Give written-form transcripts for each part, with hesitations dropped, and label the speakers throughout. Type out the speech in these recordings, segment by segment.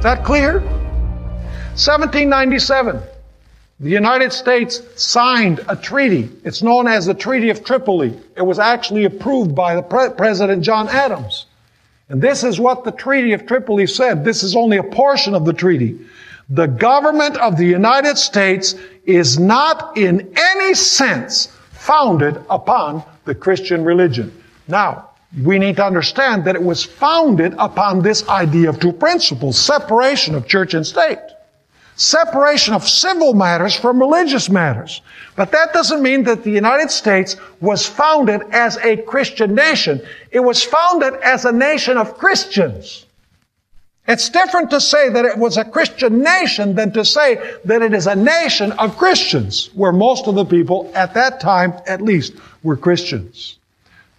Speaker 1: Is that clear? 1797, the United States signed a treaty. It's known as the Treaty of Tripoli. It was actually approved by the President John Adams. And this is what the Treaty of Tripoli said. This is only a portion of the treaty. The government of the United States is not in any sense founded upon the Christian religion. Now, we need to understand that it was founded upon this idea of two principles: separation of church and state, separation of civil matters from religious matters. But that doesn't mean that the United States was founded as a Christian nation. It was founded as a nation of Christians. It's different to say that it was a Christian nation than to say that it is a nation of Christians, where most of the people at that time, at least, were Christians.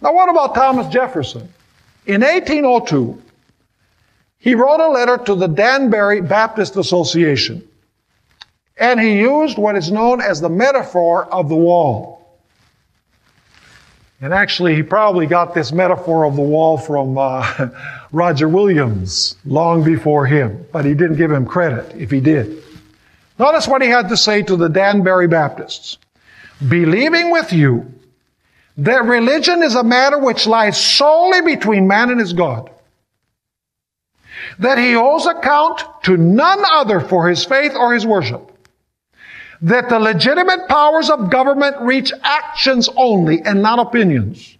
Speaker 1: Now, what about Thomas Jefferson? In 1802, he wrote a letter to the Danbury Baptist Association, and he used what is known as the metaphor of the wall. And actually, he probably got this metaphor of the wall from Roger Williams long before him, but he didn't give him credit if he did. Notice what he had to say to the Danbury Baptists. Believing with you that religion is a matter which lies solely between man and his God, that he owes account to none other for his faith or his worship, that the legitimate powers of government reach actions only and not opinions.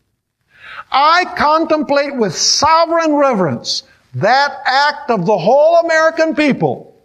Speaker 1: I contemplate with sovereign reverence that act of the whole American people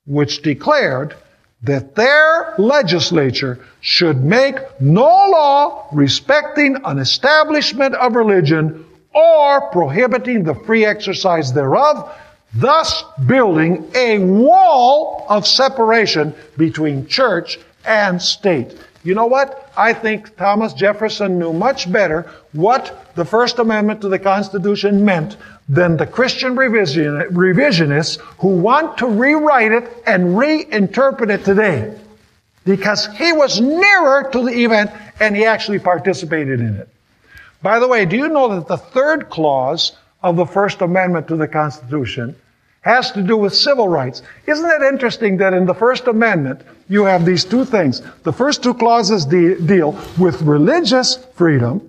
Speaker 1: which declared that their legislature should make no law respecting an establishment of religion or prohibiting the free exercise thereof, thus building a wall of separation between church and state. You know what? I think Thomas Jefferson knew much better what the First Amendment to the Constitution meant than the Christian revisionists who want to rewrite it and reinterpret it today. Because he was nearer to the event and he actually participated in it. By the way, do you know that the third clause of the First Amendment to the Constitution has to do with civil rights? Isn't it interesting that in the First Amendment you have these two things? The first two clauses deal with religious freedom,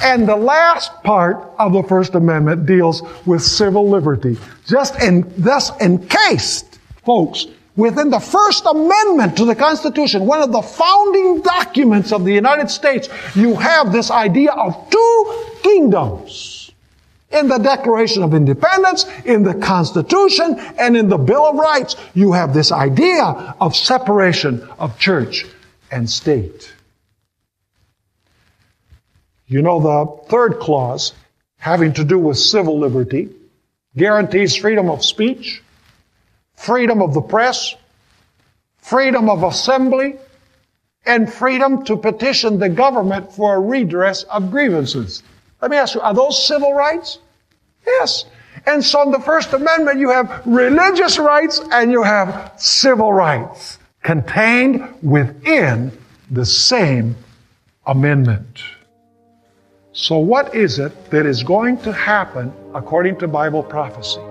Speaker 1: and the last part of the First Amendment deals with civil liberty. Thus encased, folks, within the First Amendment to the Constitution, one of the founding documents of the United States, you have this idea of two kingdoms. In the Declaration of Independence, in the Constitution, and in the Bill of Rights, you have this idea of separation of church and state. You know, the third clause, having to do with civil liberty, guarantees freedom of speech, freedom of the press, freedom of assembly, and freedom to petition the government for a redress of grievances. Let me ask you, are those civil rights? Yes. And so in the First Amendment, you have religious rights and you have civil rights contained within the same amendment. So what is it that is going to happen according to Bible prophecy?